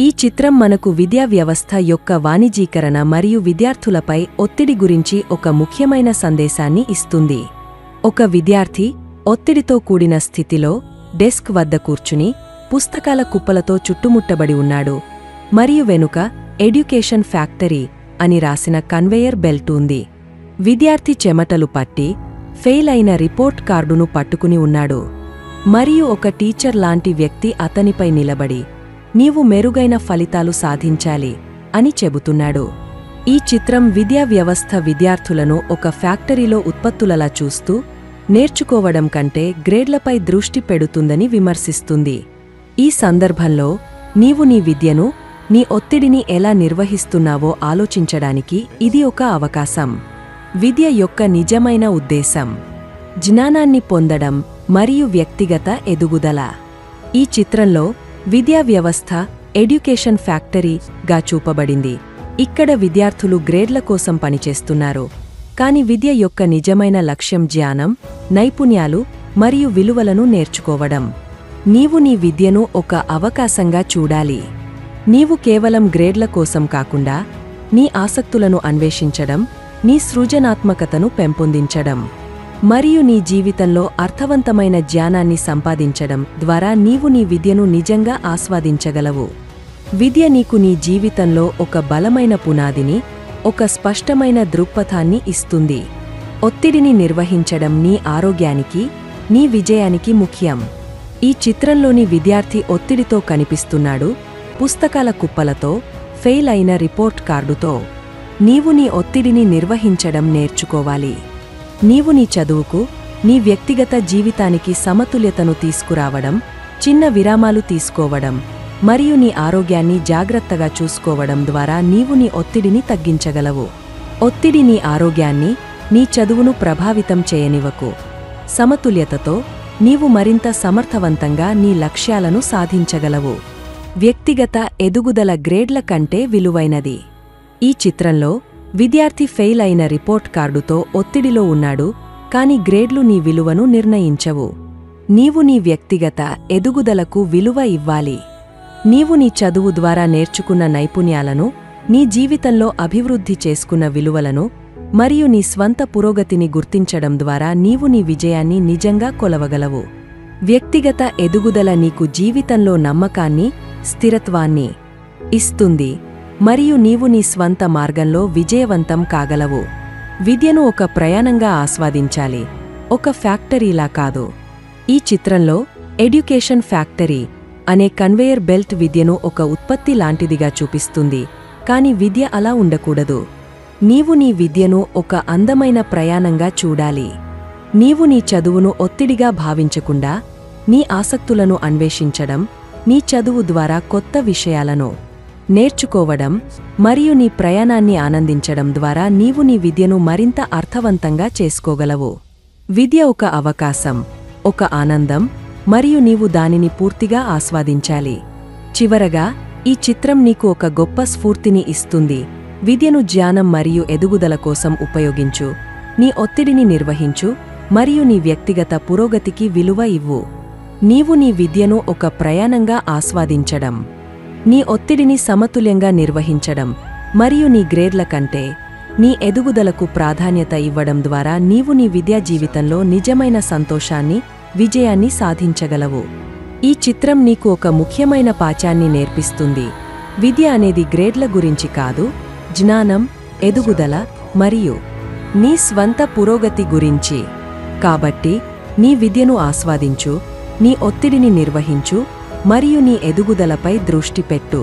ఈ చిత్రం మనకు విద్యా వ్యవస్థ యొక్క వాణిజ్యీకరణ మరియు విద్యార్థులపై ఒత్తిడి గురించి ఒక ముఖ్యమైన సందేశాన్ని ఇస్తుంది. ఒక విద్యార్థి ఒత్తిడితో కూడిన స్థితిలో డెస్క్ వద్ద కూర్చుని పుస్తకాల కుప్పలతో చుట్టుముట్టబడి ఉన్నాడు మరియు వెనుక ఎడ్యుకేషన్ ఫ్యాక్టరీ అని రాసిన కన్వేయర్ బెల్ట్ ఉంది. విద్యార్థి చెమటలు పట్టి ఫెయిల్ అయిన రిపోర్ట్ కార్డును పట్టుకుని ఉన్నాడు మరియు ఒక టీచర్ లాంటి వ్యక్తి అతనిపై నిలబడి నీవు మెరుగైన ఫలితాలు సాధించాలి అని చెబుతున్నాడు. ఈ చిత్రం విద్యా వ్యవస్థ విద్యార్థులను ఒక ఫ్యాక్టరీలో ఉత్పత్తులలా చూస్తూ నేర్చుకోవడం కంటే గ్రేడ్లపై దృష్టి పెడుతుందని విమర్శిస్తుంది. ఈ సందర్భంలో నీవు నీ విద్యను, నీ ఒత్తిడిని ఎలా నిర్వహిస్తున్నావో ఆలోచించడానికి ఇది ఒక అవకాశం. విద్య యొక్క నిజమైన ఉద్దేశం జ్ఞానాన్ని పొందడం మరియు వ్యక్తిగత ఎదుగుదల. ఈ చిత్రంలో విద్యా వ్యవస్థ ఎడ్యుకేషన్ ఫ్యాక్టరీగా చూపబడింది. ఇక్కడ విద్యార్థులు గ్రేడ్ల కోసం పనిచేస్తున్నారు, కాని విద్య యొక్క నిజమైన లక్ష్యం జ్ఞానం, నైపుణ్యాలు మరియు విలువలను నేర్చుకోవడం. నీవు నీ విద్యను ఒక అవకాశంగా చూడాలి. నీవు కేవలం గ్రేడ్ల కోసం కాకుండా నీ ఆసక్తులను అన్వేషించడం, నీ సృజనాత్మకతను పెంపొందించడం మరియు నీ జీవితంలో అర్థవంతమైన జ్ఞానాన్ని సంపాదించడం ద్వారా నీవు నీ విద్యను నిజంగా ఆస్వాదించగలవు. విద్య నీకు నీ జీవితంలో ఒక బలమైన పునాదిని, ఒక స్పష్టమైన దృక్పథాన్ని ఇస్తుంది. ఒత్తిడిని నిర్వహించడం నీ ఆరోగ్యానికి, నీ విజయానికి ముఖ్యం. ఈ చిత్రంలోని విద్యార్థి ఒత్తిడితో కనిపిస్తున్నాడు, పుస్తకాల కుప్పలతో, ఫెయిల్ అయిన రిపోర్ట్ కార్డుతో. నీవు నీ ఒత్తిడిని నిర్వహించడం నేర్చుకోవాలి. నీవు నీ చదువుకు, నీ వ్యక్తిగత జీవితానికి సమతుల్యతను తీసుకురావడం, చిన్న విరామాలు తీసుకోవడం మరియు నీ ఆరోగ్యాన్ని జాగ్రత్తగా చూసుకోవడం ద్వారా నీవు నీ ఒత్తిడిని తగ్గించగలవు. ఒత్తిడి నీ ఆరోగ్యాన్ని, నీ చదువును ప్రభావితం చేయనివ్వకు. సమతుల్యతతో నీవు మరింత సమర్థవంతంగా నీ లక్ష్యాలను సాధించగలవు. వ్యక్తిగత ఎదుగుదల గ్రేడ్ల కంటే విలువైనది. ఈ చిత్రంలో విద్యార్థి ఫెయిల్ అయిన రిపోర్ట్ కార్డుతో ఒత్తిడిలో ఉన్నాడు, కాని గ్రేడ్లు నీ విలువను నిర్ణయించవు. నీవు నీ వ్యక్తిగత ఎదుగుదలకు విలువ ఇవ్వాలి. నీవు నీ చదువు ద్వారా నేర్చుకున్న నైపుణ్యాలను, నీ జీవితంలో అభివృద్ధి చేసుకున్న విలువలను మరియు నీ స్వంత పురోగతిని గుర్తించడం ద్వారా నీవు నీ విజయాన్ని నిజంగా కొలవగలవు. వ్యక్తిగత ఎదుగుదల నీకు జీవితంలో నమ్మకాన్ని, స్థిరత్వాన్ని ఇస్తుంది మరియు నీవు నీ స్వంత మార్గంలో విజయవంతం కాగలవు. విద్యను ఒక ప్రయాణంగా ఆస్వాదించాలి, ఒక ఫ్యాక్టరీలా కాదు. ఈ చిత్రంలో ఎడ్యుకేషన్ ఫ్యాక్టరీ అనే కన్వేయర్ బెల్ట్ విద్యను ఒక ఉత్పత్తి లాంటిదిగా చూపిస్తుంది, కాని విద్య అలా ఉండకూడదు. నీవు నీ విద్యను ఒక అందమైన ప్రయాణంగా చూడాలి. నీవు నీ చదువును ఒత్తిడిగా భావించకుండా నీ ఆసక్తులను అన్వేషించడం, నీ చదువు ద్వారా కొత్త విషయాలను నేర్చుకోవడం మరియు నీ ప్రయాణాన్ని ఆనందించడం ద్వారా నీవు నీ విద్యను మరింత అర్థవంతంగా చేసుకోగలవు. విద్య ఒక అవకాశం, ఒక ఆనందం మరియు నీవు దానిని పూర్తిగా ఆస్వాదించాలి. చివరగా ఈ చిత్రం నీకు ఒక గొప్ప స్ఫూర్తిని ఇస్తుంది. విద్యను జ్ఞానం మరియు ఎదుగుదల కోసం ఉపయోగించు. నీ ఒత్తిడిని నిర్వహించు మరియు నీ వ్యక్తిగత పురోగతికి విలువ ఇవ్వు. నీవు నీ విద్యను ఒక ప్రయాణంగా ఆస్వాదించడం, నీ ఒత్తిడిని సమతుల్యంగా నిర్వహించడం మరియు నీ గ్రేడ్ల కంటే నీ ఎదుగుదలకు ప్రాధాన్యత ఇవ్వడం ద్వారా నీవు నీ విద్యా జీవితంలో నిజమైన సంతోషాన్ని, విజయాన్ని సాధించగలవు. ఈ చిత్రం నీకు ఒక ముఖ్యమైన పాఠాన్ని నేర్పిస్తుంది. విద్య అనేది గ్రేడ్ల గురించి కాదు, జ్ఞానం, ఎదుగుదల మరియు నీ స్వంత పురోగతి గురించి. కాబట్టి నీ విద్యను ఆస్వాదించు, నీ ఒత్తిడిని నిర్వహించు మరియు నీ ఎదుగుదలపై దృష్టి పెట్టు.